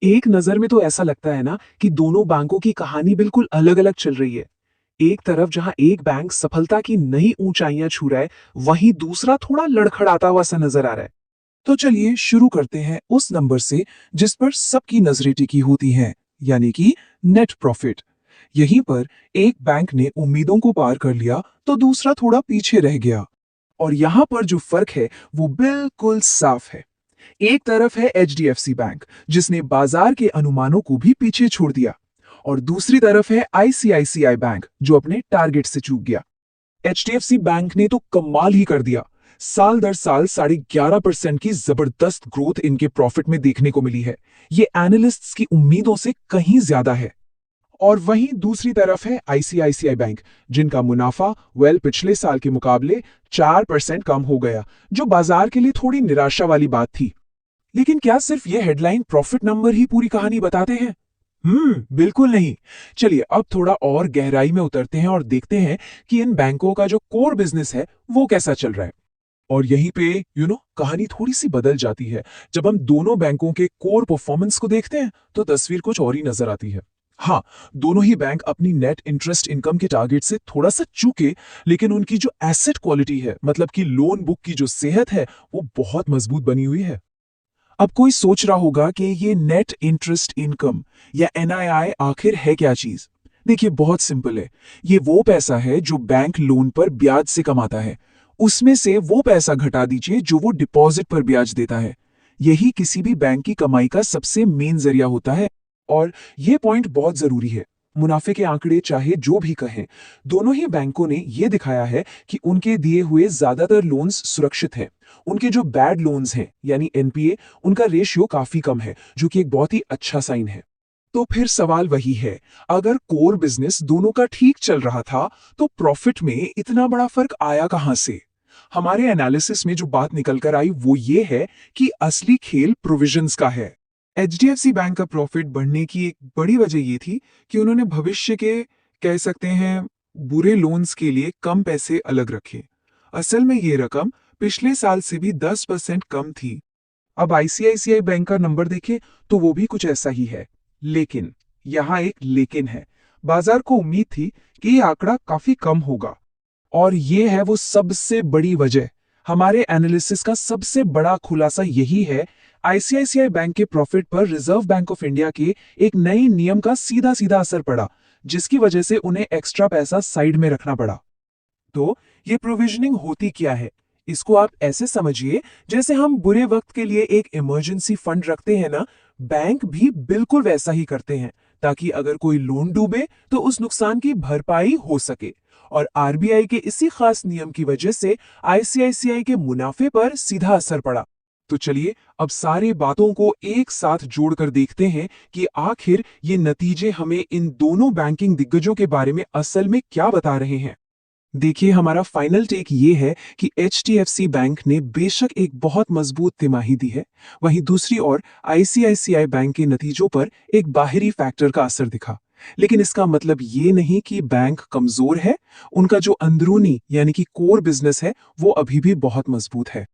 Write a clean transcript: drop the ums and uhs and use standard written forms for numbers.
एक नज़र में तो ऐसा लगता है ना कि दोनों बैंकों की कहानी बिल्कुल अलग-अलग चल रही है। एक तरफ जहां एक बैंक सफलता की नई ऊंचाइयां छू रहा है, वहीं दूसरा थोड़ा लड़खड़ाता हुआ सा नजर आ रहा है। तो चलिए शुरू करते हैं उस नंबर से जिस पर सबकी नजरें टिकी होती हैं, यानी कि नेट प्रॉफिट। यहीं पर एक बैंक ने उम्मीदों को पार कर लिया तो दूसरा थोड़ा पीछे रह गया। और यहां पर जो फर्क है वो बिल्कुल साफ है। एक तरफ है एचडीएफसी बैंक, जिसने बाजार के अनुमानों को भी पीछे छोड़ दिया, और दूसरी तरफ है आईसीआईसीआई बैंक, जो अपने टारगेट से चूक गया। एचडीएफसी बैंक ने तो कमाल ही कर दिया। साल दर साल 11.5% की जबरदस्त ग्रोथ इनके प्रॉफिट में देखने को मिली है। ये एनालिस्ट्स की उम्मीदों से कहीं ज्यादा है। और वहीं दूसरी तरफ है आईसीआईसीआई बैंक, जिनका मुनाफा पिछले साल के मुकाबले 4% कम हो गया, जो बाजार के लिए थोड़ी निराशा वाली बात थी। लेकिन क्या सिर्फ ये हेडलाइन प्रॉफिट नंबर ही पूरी कहानी बताते हैं? बिल्कुल नहीं। चलिए अब थोड़ा और गहराई में उतरते हैं और देखते हैं कि इन बैंकों का जो कोर बिजनेस है वो कैसा चल रहा है। और यहीं पे कहानी थोड़ी सी बदल जाती है। जब हम दोनों बैंकों के कोर परफॉर्मेंस को देखते हैं तो तस्वीर कुछ और ही नजर आती है। हाँ, दोनों ही बैंक अपनी नेट इंटरेस्ट इनकम के टारगेट से थोड़ा सा चूके, लेकिन उनकी जो एसेट क्वालिटी है, मतलब कि लोन बुक की जो सेहत है, वो बहुत मजबूत बनी हुई है। अब कोई सोच रहा होगा कि ये नेट इंटरेस्ट इनकम या एनआईआई आखिर है क्या चीज? देखिए, बहुत सिंपल है। ये वो पैसा है जो बैंक लोन पर ब्याज से कमाता है। उसमें से वो पैसा घटा दीजिए जो वो डिपॉजिट पर ब्याज देता है। यही किसी भी बैंक की कमाई का सबसे मेन जरिया होता है। और ये पॉइंट बहुत जरूरी है। मुनाफे के आंकड़े चाहे जो भी कहें, दोनों ही बैंकों ने यह दिखाया है कि उनके दिए हुए ज्यादातर लोन्स सुरक्षित हैं। उनके जो बैड लोन्स हैं, यानी एनपीए, उनका रेशियो काफी कम है, जो कि एक बहुत ही अच्छा साइन है। तो फिर सवाल वही है, अगर कोर बिजनेस दोनों का ठीक चल रहा था, तो प्रॉफिट में इतना बड़ा फर्क आया कहां से? हमारे एनालिसिस में जो बात निकल कर आई वो ये है कि असली खेल प्रोविजंस का है। एचडीएफसी बैंक का प्रॉफिट बढ़ने की एक बड़ी वजह ये थी कि उन्होंने भविष्य के, कह सकते हैं, बुरे लोन्स के लिए कम पैसे अलग रखे। असल में ये रकम पिछले साल से भी 10% कम थी। अब आईसीआईसीआई बैंक का नंबर देखें तो वो भी कुछ ऐसा ही है। लेकिन यहाँ एक लेकिन है। बाजार को उम्मीद थी कि ये आंकड़ा काफी कम होगा, और ये है वो सबसे बड़ी वजह। हमारे एनालिसिस का सबसे बड़ा खुलासा यही है, आईसीआईसीआई बैंक के प्रॉफिट पर रिजर्व बैंक ऑफ इंडिया के एक नए नियम का सीधा सीधा असर पड़ा, जिसकी वजह से उन्हें एक्स्ट्रा पैसा साइड में रखना पड़ा। तो ये प्रोविजनिंग होती क्या है? इसको आप ऐसे समझिए, जैसे हम बुरे वक्त के लिए एक इमरजेंसी फंड रखते हैं ना, बैंक भी बिल्कुल वैसा ही करते हैं, ताकि अगर कोई लोन डूबे तो उस नुकसान की भरपाई हो सके। और आरबीआई के इसी खास नियम की वजह से आईसीआईसीआई के मुनाफे पर सीधा असर पड़ा। तो चलिए अब सारी बातों को एक साथ जोड़कर देखते हैं कि आखिर ये नतीजे हमें इन दोनों बैंकिंग दिग्गजों के बारे में असल में क्या बता रहे हैं। देखिए, हमारा फाइनल टेक ये है कि एचडीएफसी बैंक ने बेशक एक बहुत मजबूत तिमाही दी है, वहीं दूसरी ओर आईसीआईसीआई बैंक के नतीजों पर एक बाहरी फैक्टर का असर दिखा। लेकिन इसका मतलब ये नहीं कि बैंक कमजोर है। उनका जो अंदरूनी, यानी कि कोर बिजनेस है, वो अभी भी बहुत मजबूत है।